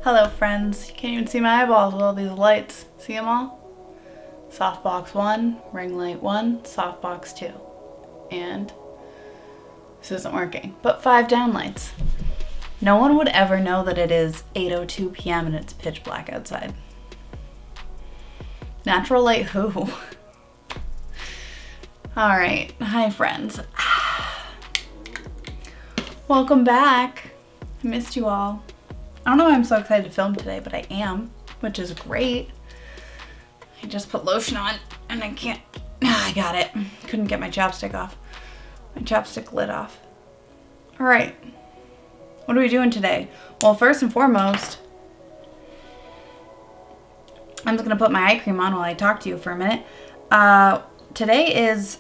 Hello friends, you can't even see my eyeballs with all these lights. See them all? Softbox 1, ring light 1, softbox 2. And this isn't working, but 5 downlights. No one would ever know that it is 8:02 p.m. and it's pitch black outside. Natural light who? Alright, hi friends. Welcome back. I missed you all. I don't know why I'm so excited to film today, but I am, which is great. I just put lotion on and I can't, I got it. Couldn't get my chapstick off. My chapstick lid off. All right, what are we doing today? Well, first and foremost, I'm just gonna put my eye cream on while I talk to you for a minute. Today is,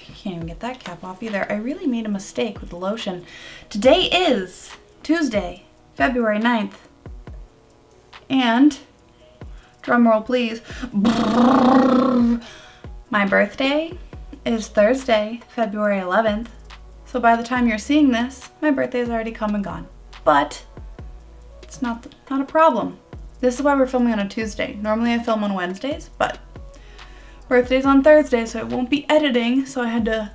you can't even get that cap off either. I really made a mistake with the lotion. Today is Tuesday, February 9th. And, drum roll please, my birthday is Thursday, February 11th. So by the time you're seeing this, my birthday is already come and gone. But it's not a problem. This is why we're filming on a Tuesday. Normally I film on Wednesdays, but birthday's on Thursday, so it won't be editing. So I had to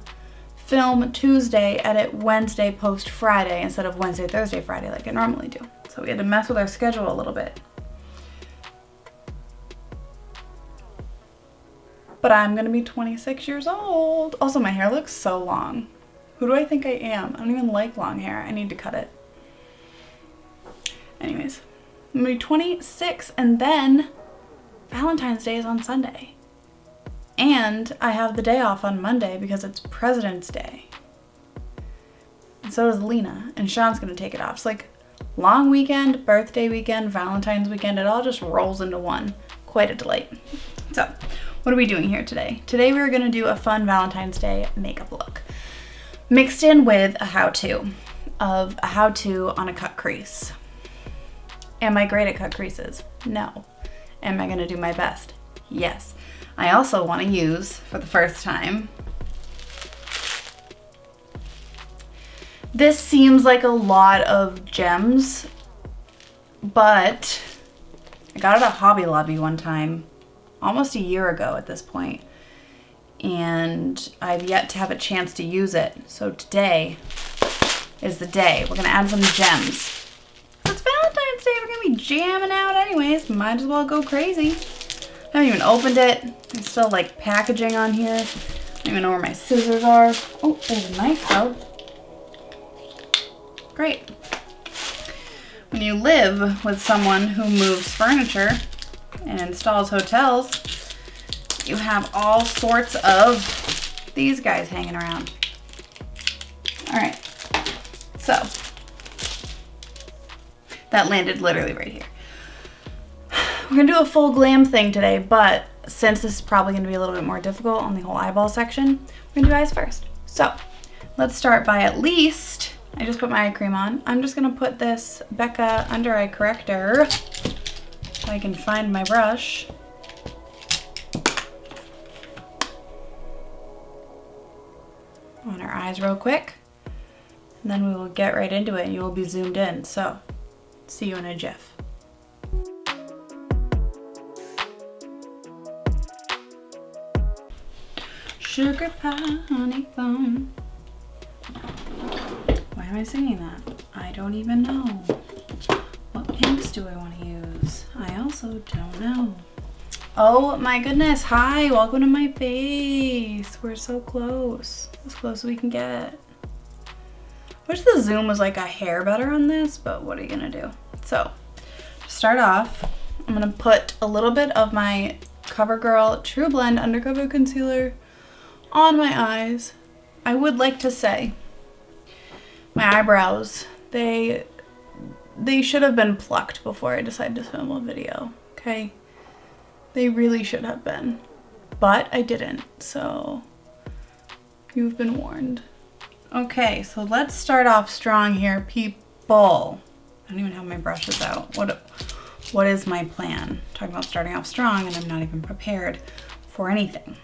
film Tuesday, edit Wednesday, post Friday instead of Wednesday, Thursday, Friday like I normally do. So we had to mess with our schedule a little bit. But I'm gonna be 26 years old. Also, my hair looks so long. Who do I think I am? I don't even like long hair. I need to cut it. Anyways, I'm gonna be 26 and then Valentine's Day is on Sunday. And I have the day off on Monday because it's President's Day. And so does Lena, and Sean's gonna take it off. It's like long weekend, birthday weekend, Valentine's weekend, it all just rolls into one. Quite a delight. So, what are we doing here today? Today we're gonna do a fun Valentine's Day makeup look. Mixed in with a how-to on a cut crease. Am I great at cut creases? No. Am I gonna do my best? Yes. I also want to use, for the first time, this seems like a lot of gems, but I got it at Hobby Lobby one time, almost a year ago at this point, and I've yet to have a chance to use it. So today is the day. We're gonna add some gems. It's Valentine's Day, we're gonna be jamming out anyways, might as well go crazy. I haven't even opened it. There's still like packaging on here. I don't even know where my scissors are. Oh, there's a knife though. Great. When you live with someone who moves furniture and installs hotels, you have all sorts of these guys hanging around. All right, so that landed literally right here. We're gonna do a full glam thing today, but since this is probably gonna be a little bit more difficult on the whole eyeball section, we're gonna do eyes first. So let's start by I just put my eye cream on. I'm just gonna put this Becca under eye corrector so I can find my brush. On our eyes real quick, and then we will get right into it and you will be zoomed in. So see you in a jiff. Sugar pie, honey bun. Why am I singing that? I don't even know. What pinks do I want to use? I also don't know. Oh my goodness, hi, welcome to my face. We're so close, as close as we can get. Wish the zoom was like a hair better on this, but what are you gonna do? So, to start off, I'm gonna put a little bit of my CoverGirl True Blend Undercover Concealer on my eyes. I would like to say my eyebrows, they should have been plucked before I decided to film a video, okay? They really should have been, but I didn't, so you've been warned. Okay, so let's start off strong here, people. I don't even have my brushes out. What is my plan? Talking about starting off strong and I'm not even prepared for anything.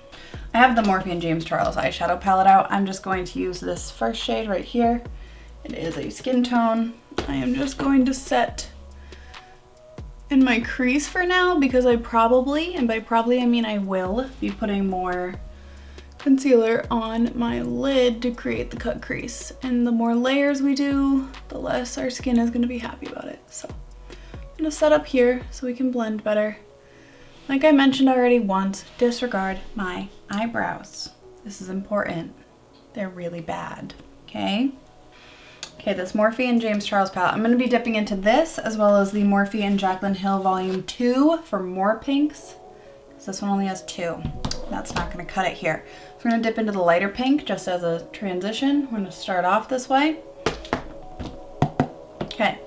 I have the Morphe & James Charles eyeshadow palette out. I'm just going to use this first shade right here. It is a skin tone. I am just going to set in my crease for now because I probably, and by probably I mean I will, be putting more concealer on my lid to create the cut crease. And the more layers we do, the less our skin is going to be happy about it. So I'm going to set up here so we can blend better. Like I mentioned already once, disregard my eyebrows. This is important. They're really bad, okay? Okay, this Morphe and James Charles palette. I'm going to be dipping into this as well as the Morphe and Jaclyn Hill Volume 2 for more pinks. Because this one only has 2. That's not going to cut it here. So we're going to dip into the lighter pink just as a transition. We're going to start off this way. Okay,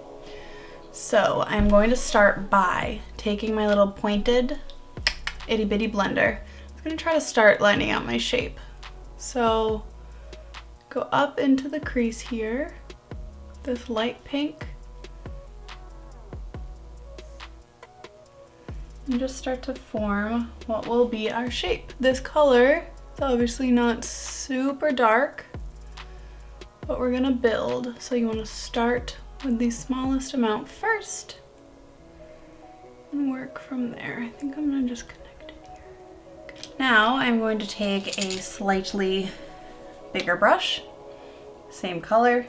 so I'm going to start by taking my little pointed itty bitty blender. I'm going to try to start lining out my shape. So go up into the crease here, this light pink, and just start to form what will be our shape. This color is obviously not super dark, but we're gonna build. So you wanna start with the smallest amount first and work from there. I think I'm gonna just connect it here. Now I'm going to take a slightly bigger brush, same color.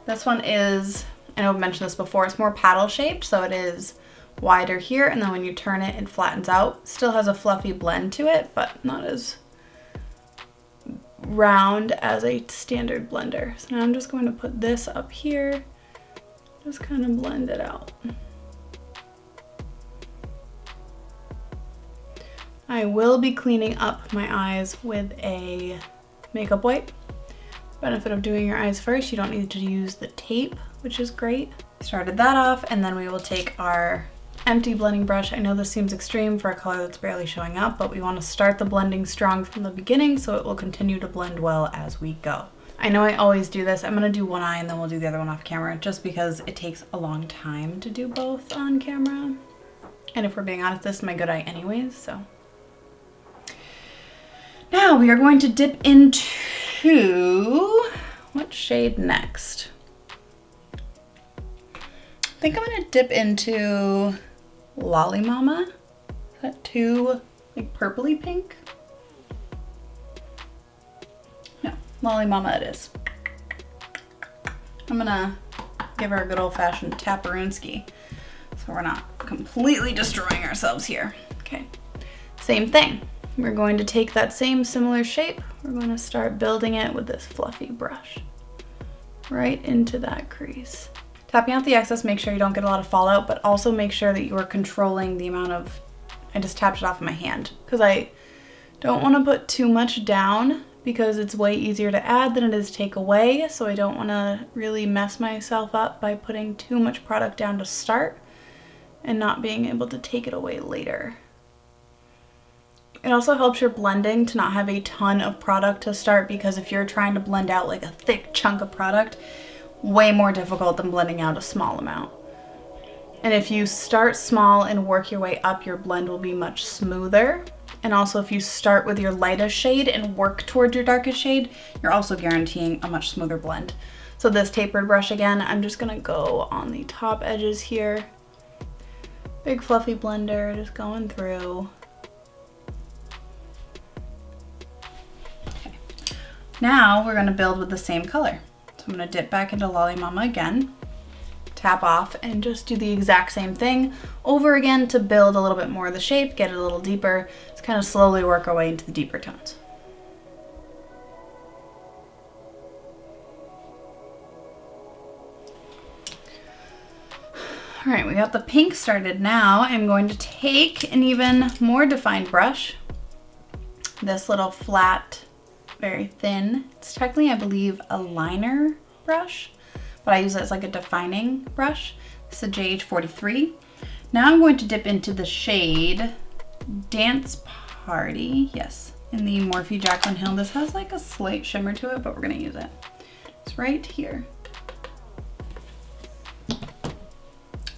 This one is, I know I've mentioned this before, it's more paddle shaped, so it is wider here, and then when you turn it, it flattens out. Still has a fluffy blend to it, but not as round as a standard blender. So now I'm just going to put this up here, just kind of blend it out. I will be cleaning up my eyes with a makeup wipe. Benefit of doing your eyes first, you don't need to use the tape, which is great. Started that off, and then we will take our empty blending brush. I know this seems extreme for a color that's barely showing up, but we want to start the blending strong from the beginning so it will continue to blend well as we go. I know I always do this. I'm going to do one eye and then we'll do the other one off camera just because it takes a long time to do both on camera. And if we're being honest, this is my good eye anyways, so. Now we are going to dip into, what shade next? I think I'm gonna dip into Lolly Mama. Is that too like purpley pink? No, Lolly Mama it is. I'm gonna give her a good old-fashioned taparoonski so we're not completely destroying ourselves here. Okay, same thing. We're going to take that same similar shape. We're going to start building it with this fluffy brush right into that crease. Tapping out the excess, make sure you don't get a lot of fallout, but also make sure that you are controlling the amount of, I just tapped it off of my hand because I don't want to put too much down because it's way easier to add than it is take away. So I don't want to really mess myself up by putting too much product down to start and not being able to take it away later. It also helps your blending to not have a ton of product to start, because if you're trying to blend out like a thick chunk of product, way more difficult than blending out a small amount. And if you start small and work your way up, your blend will be much smoother. And also if you start with your lightest shade and work towards your darkest shade, you're also guaranteeing a much smoother blend. So this tapered brush again, I'm just gonna go on the top edges here. Big fluffy blender, just going through. Now we're gonna build with the same color. So I'm gonna dip back into Lolly Mama again, tap off, and just do the exact same thing over again to build a little bit more of the shape, get it a little deeper. Just kind of slowly work our way into the deeper tones. All right, we got the pink started. Now I'm going to take an even more defined brush, this little flat, very thin. It's technically, I believe, a liner brush, but I use it as like a defining brush. This is a JH43. Now I'm going to dip into the shade Dance Party. Yes, in the Morphe Jaclyn Hill. This has like a slight shimmer to it, but we're gonna use it. It's right here.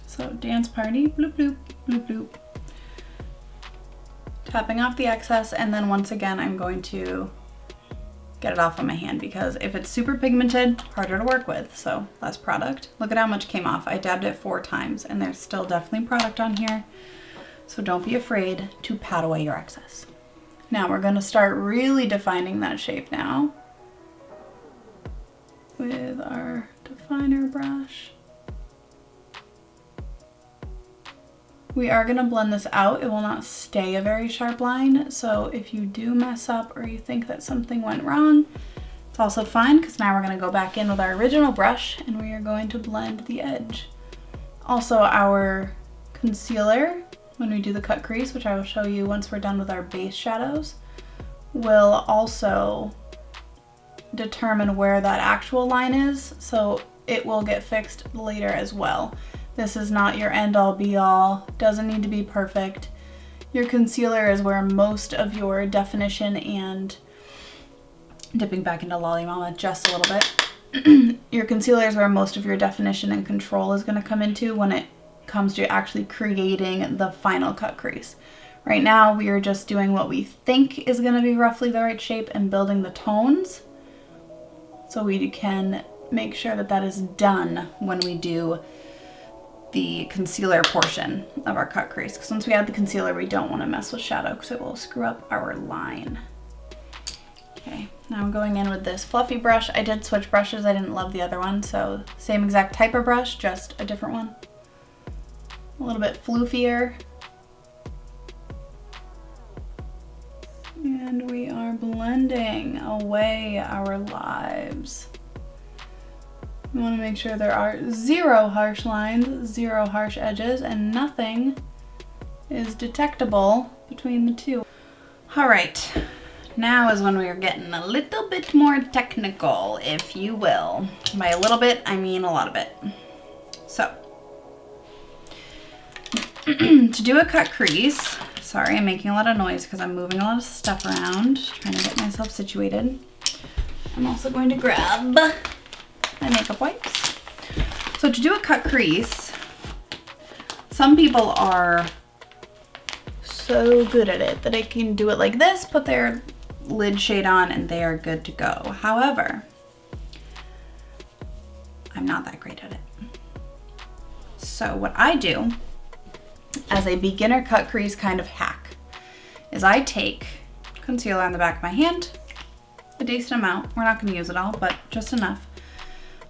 So Dance Party, bloop, bloop, bloop, bloop. Tapping off the excess, and then once again, I'm going to get it off on my hand, because if it's super pigmented, harder to work with, so less product. Look at how much came off. I dabbed it 4 times and there's still definitely product on here. So don't be afraid to pat away your excess. Now we're gonna start really defining that shape now with our definer brush. We are gonna blend this out. It will not stay a very sharp line. So if you do mess up or you think that something went wrong, it's also fine, because now we're gonna go back in with our original brush and we are going to blend the edge. Also, our concealer, when we do the cut crease, which I will show you once we're done with our base shadows, will also determine where that actual line is. So it will get fixed later as well. This is not your end all be all, doesn't need to be perfect. Your concealer is where most of your definition, and dipping back into Lolly Mama just a little bit, your concealer is where most of your definition and control is going to come into when it comes to actually creating the final cut crease. Right now we are just doing what we think is going to be roughly the right shape and building the tones, so we can make sure that that is done when we do the concealer portion of our cut crease, because once we add the concealer, we don't want to mess with shadow because it will screw up our line. Okay, now I'm going in with this fluffy brush. I did switch brushes. I didn't love the other one, so same exact type of brush, just a different one. A little bit floofier. And we are blending away our lives. We want to make sure there are 0 harsh lines, 0 harsh edges, and nothing is detectable between the two. All right, now is when we are getting a little bit more technical, if you will. By a little bit, I mean a lot of it. So, to do a cut crease, sorry, I'm making a lot of noise because I'm moving a lot of stuff around, trying to get myself situated. I'm also going to grab my makeup wipes. So to do a cut crease, some people are so good at it that they can do it like this, put their lid shade on, and they are good to go. However, I'm not that great at it. So what I do as a beginner cut crease kind of hack is I take concealer on the back of my hand, a decent amount. We're not going to use it all, but just enough.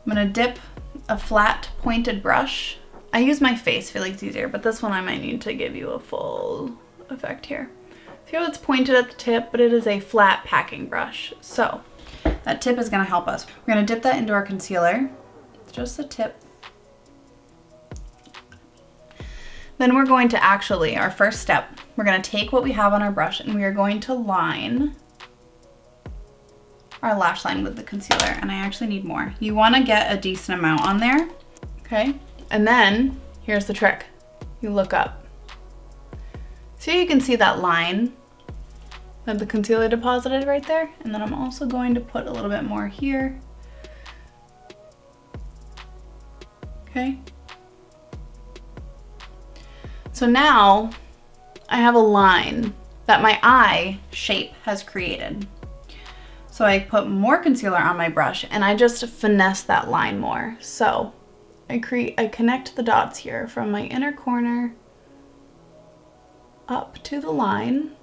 I'm gonna dip a flat pointed brush. I use my face, I feel like it's easier, but this one I might need to give you a full effect here. Feel it's pointed at the tip, but it is a flat packing brush. So that tip is gonna help us. We're gonna dip that into our concealer, just the tip. Then we're going to actually, our first step, we're gonna take what we have on our brush and we are going to line our lash line with the concealer, and I actually need more. You want to get a decent amount on there, okay? And then here's the trick. You look up. So you can see that line that the concealer deposited right there, and then I'm also going to put a little bit more here. Okay? So now I have a line that my eye shape has created. So I put more concealer on my brush and I just finesse that line more. So I connect the dots here from my inner corner up to the line.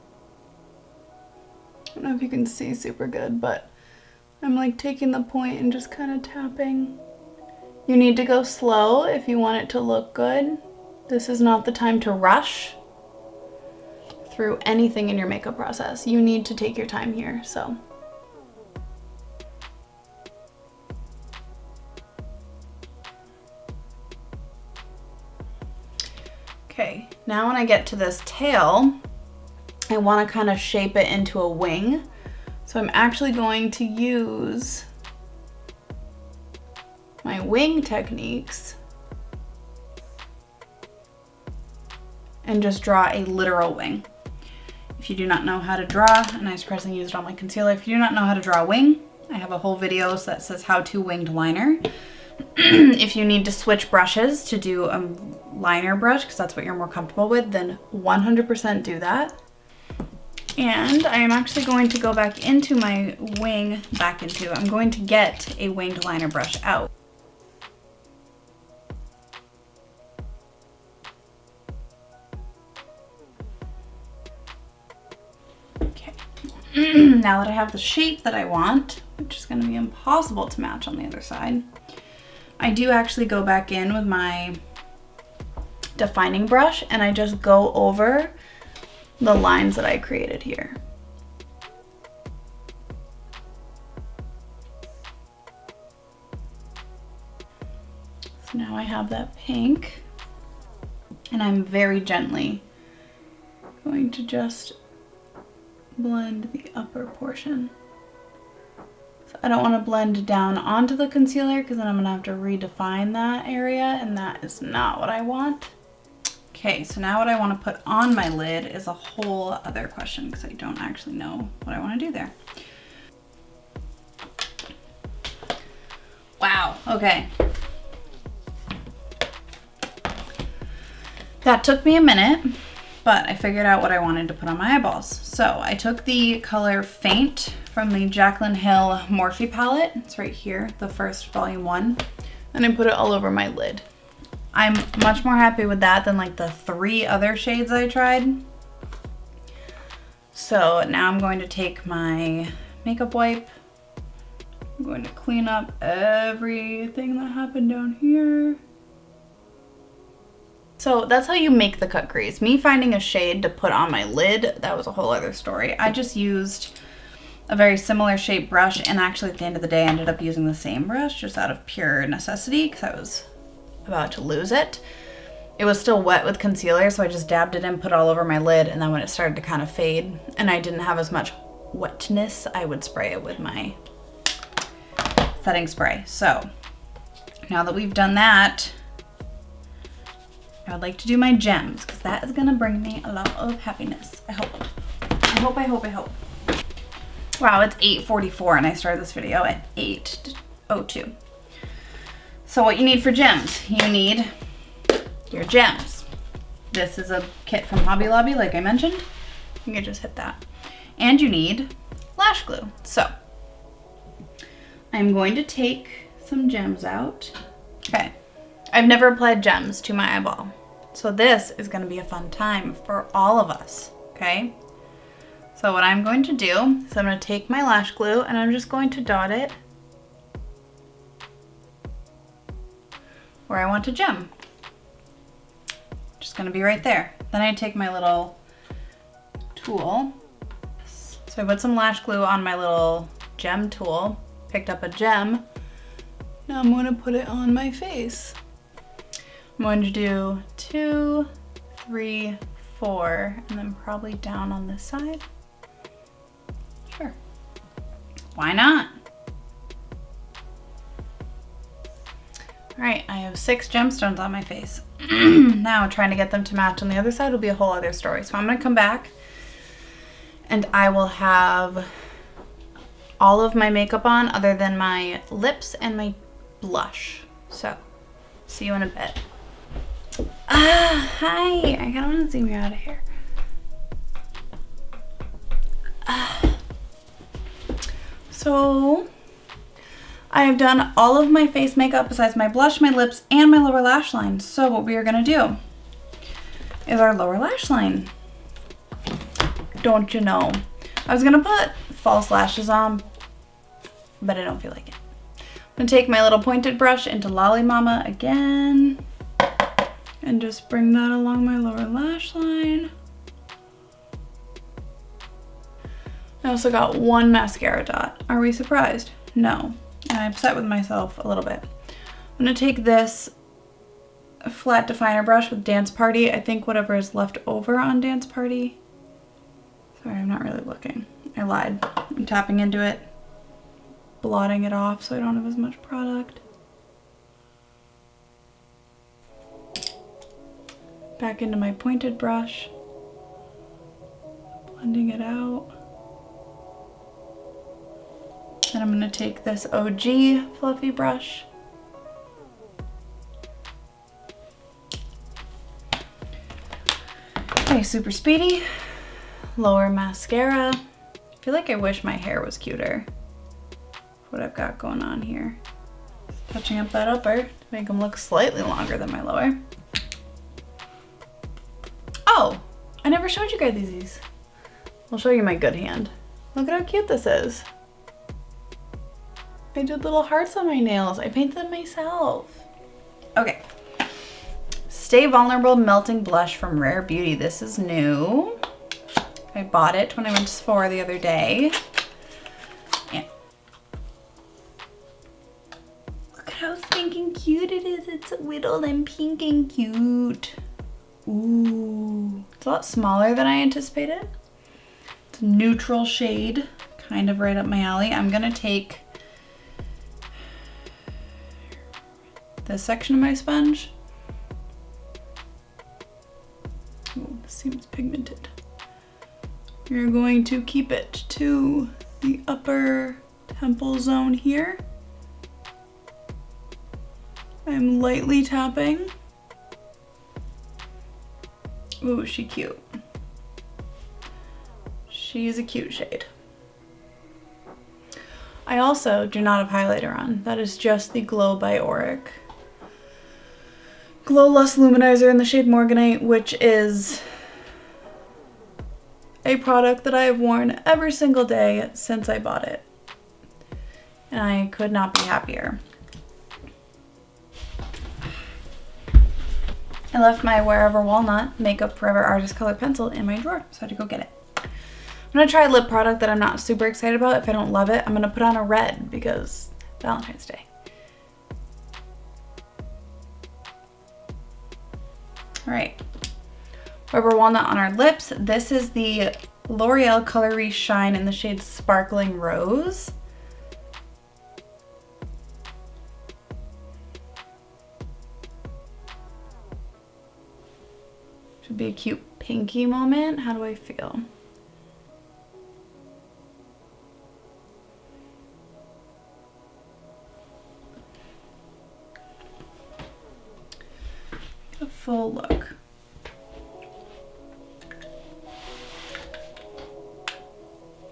I don't know if you can see super good, but I'm like taking the point and just kind of tapping. You need to go slow if you want it to look good. This is not the time to rush through anything in your makeup process. You need to take your time here, so. Okay, now when I get to this tail, I want to kind of shape it into a wing. So I'm actually going to use my wing techniques and just draw a literal wing. If you do not know how to draw, and I surprisingly used all my concealer, if you do not know how to draw a wing, I have a whole video that says how to winged liner. If you need to switch brushes to do a liner brush, because that's what you're more comfortable with, then 100% do that. And I am actually going to go back into my wing, I'm going to get a winged liner brush out. Okay, now that I have the shape that I want, which is gonna be impossible to match on the other side, I do actually go back in with my defining brush and I just go over the lines that I created here. So now I have that pink and I'm very gently going to just blend the upper portion. So I don't want to blend down onto the concealer because then I'm going to have to redefine that area and that is not what I want. Okay, so now what I want to put on my lid is a whole other question because I don't actually know what I want to do there. Wow, okay. That took me a minute, but I figured out what I wanted to put on my eyeballs. So I took the color Faint from the Jaclyn Hill Morphe palette. It's right here, the first volume 1, and I put it all over my lid. I'm much more happy with that than like the 3 other shades I tried. So now I'm going to take my makeup wipe. I'm going to clean up everything that happened down here. So that's how you make the cut crease. Me finding a shade to put on my lid, that was a whole other story. I just used a very similar shaped brush and actually at the end of the day I ended up using the same brush just out of pure necessity because I was about to lose it. It was still wet with concealer, so I just dabbed it in, put it all over my lid, and then when it started to kind of fade and I didn't have as much wetness, I would spray it with my setting spray. So now that we've done that, I would like to do my gems because that is gonna bring me a lot of happiness. I hope. Wow, it's 8:44 and I started this video at 8:02. So what you need for gems, you need your gems. This is a kit from Hobby Lobby, like I mentioned. You can just hit that. And you need lash glue. So I'm going to take some gems out. Okay, I've never applied gems to my eyeball. So this is gonna be a fun time for all of us, okay? So what I'm going to do is I'm gonna take my lash glue and I'm just going to dot it where I want a gem. Just gonna be right there. Then I take my little tool. So I put some lash glue on my little gem tool, picked up a gem. Now I'm gonna put it on my face. I'm going to do 2, 3, 4, and then probably down on this side. Sure. Why not? All right, I have 6 gemstones on my face. Now trying to get them to match on the other side will be a whole other story. So I'm gonna come back and I will have all of my makeup on other than my lips and my blush. So see you in a bit. Hi, I kind of want to zoom you out of here. So I have done all of my face makeup besides my blush, my lips, and my lower lash line. So what we are gonna do is our lower lash line. Don't you know? I was gonna put false lashes on, but I don't feel like it. I'm gonna take my little pointed brush into Lolly Mama again and just bring that along my lower lash line. I also got 1 mascara dot. Are we surprised? No. And I'm upset with myself a little bit. I'm gonna take this flat definer brush with Dance Party. I think whatever is left over on Dance Party. Sorry, I'm not really looking. I lied. I'm tapping into it, blotting it off so I don't have as much product. Back into my pointed brush, blending it out. Then I'm going to take this OG fluffy brush. Okay, super speedy. lower mascara. I feel like I wish my hair was cuter. What I've got going on here. Touching up that upper to make them look slightly longer than my lower. Oh, I never showed you guys these. I'll show you my good hand. Look at how cute this is. I did little hearts on my nails. I painted them myself. Okay. Stay Vulnerable Melting Blush from Rare Beauty. This is new. I bought it when I went to Sephora the other day. Yeah. Look at how stinking cute it is. It's whittled and pink and cute. Ooh. It's a lot smaller than I anticipated. It's a neutral shade, kind of right up my alley. I'm gonna take this section of my sponge. Ooh, this seems pigmented. You're going to keep it to the upper temple zone here. I'm lightly tapping. Ooh, she cute. She's a cute shade. I also do not have highlighter on. That is just the Glow by Auric Glow Lust Luminizer in the shade Morganite, which is a product that I have worn every single day since I bought it. And I could not be happier. I left my Wherever Walnut Makeup Forever Artist Color Pencil in my drawer, so I had to go get it. I'm gonna try a lip product that I'm not super excited about. If I don't love it, I'm gonna put on a red because Valentine's Day. All right, Rubber Walnut on our lips. This is the L'Oreal Color Shine in the shade Sparkling Rose. Should be a cute pinky moment. How do I feel? A full look.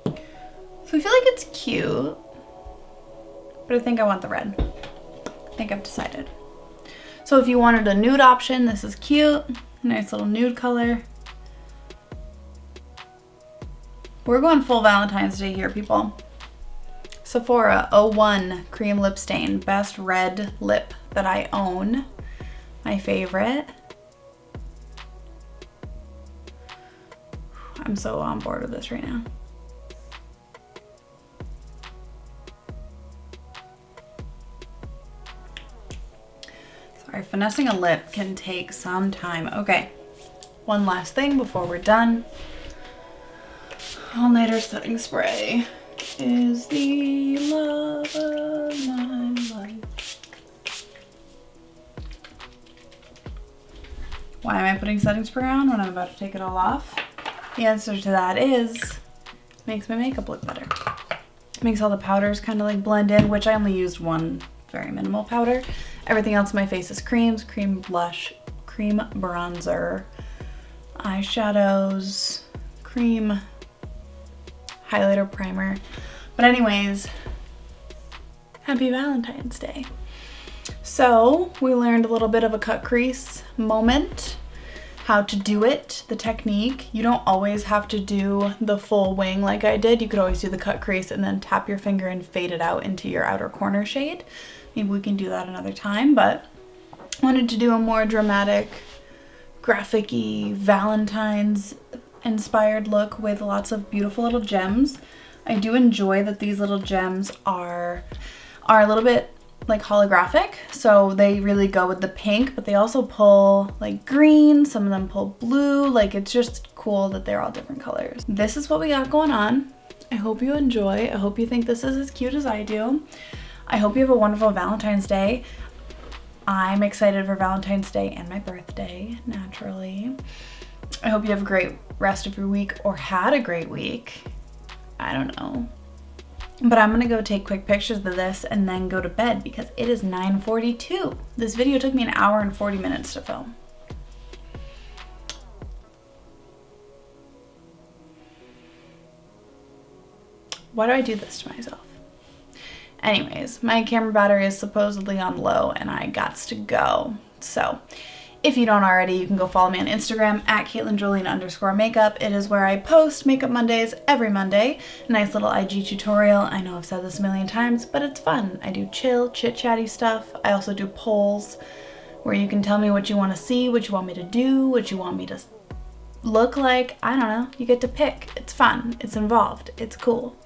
So I feel like it's cute, but I think I want the red. I think I've decided. So if you wanted a nude option, this is cute. Nice little nude color. We're going full Valentine's Day here, people. Sephora 01 Cream Lip Stain. Best red lip that I own. My favorite. I'm so on board with this right now. Sorry, finessing a lip can take some time. Okay, one last thing before we're done. All Nighter Setting Spray is the love of my life. Why am I putting setting spray on when I'm about to take it all off? The answer to that is, it makes my makeup look better. It makes all the powders kind of like blend in, which I only used one very minimal powder. Everything else in my face is creams, cream blush, cream bronzer, eyeshadows, cream highlighter, primer. But anyways, happy Valentine's Day. So we learned a little bit of a cut crease moment, how to do it, the technique. You don't always have to do the full wing like I did. You could always do the cut crease and then tap your finger and fade it out into your outer corner shade. Maybe we can do that another time, but I wanted to do a more dramatic, graphic-y, Valentine's inspired look with lots of beautiful little gems. I do enjoy that these little gems are a little bit like holographic, so they really go with the pink, but they also pull like green, some of them pull blue. Like, it's just cool that they're all different colors. This is what we got going on. I hope you enjoy. I hope you think this is as cute as I do. I hope you have a wonderful Valentine's Day. I'm excited for Valentine's Day and my birthday, naturally. I hope you have a great rest of your week, or had a great week. I don't know. But I'm gonna go take quick pictures of this and then go to bed because it is 9:42. This video took me an hour and 40 minutes to film. Why do I do this to myself? Anyways, my camera battery is supposedly on low and I gots to go. So if you don't already, you can go follow me on Instagram at CaitlinJolene_makeup. It is where I post Makeup Mondays every Monday. Nice little IG tutorial. I know I've said this a million times, but it's fun. I do chill, chit-chatty stuff. I also do polls where you can tell me what you want to see, what you want me to do, what you want me to look like. I don't know. You get to pick. It's fun. It's involved. It's cool.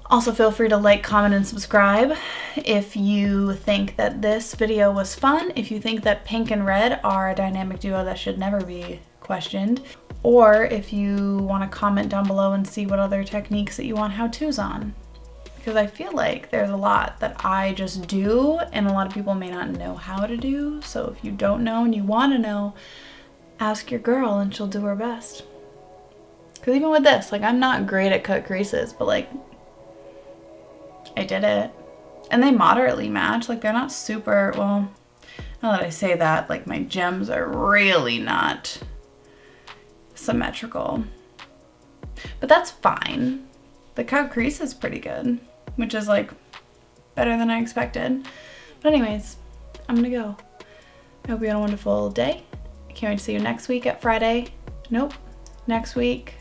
Also, feel free to like, comment, and subscribe if you think that this video was fun, if you think that pink and red are a dynamic duo that should never be questioned, or if you want to comment down below and see what other techniques that you want how-tos on. Because I feel like there's a lot that I just do and a lot of people may not know how to do. So if you don't know and you want to know, ask your girl and she'll do her best. Because even with this, like, I'm not great at cut creases, but like, I did it. And they moderately match. Like, they're not super, well, now that I say that, like, my gems are really not symmetrical. But that's fine. The cut crease is pretty good, which is like better than I expected. But anyways, I'm gonna go. I hope you had a wonderful day. I can't wait to see you next week at Friday. Nope, next week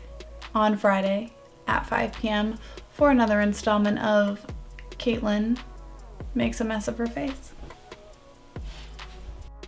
on Friday at 5 p.m. for another installment of Caitlin Makes a Mess of Her Face.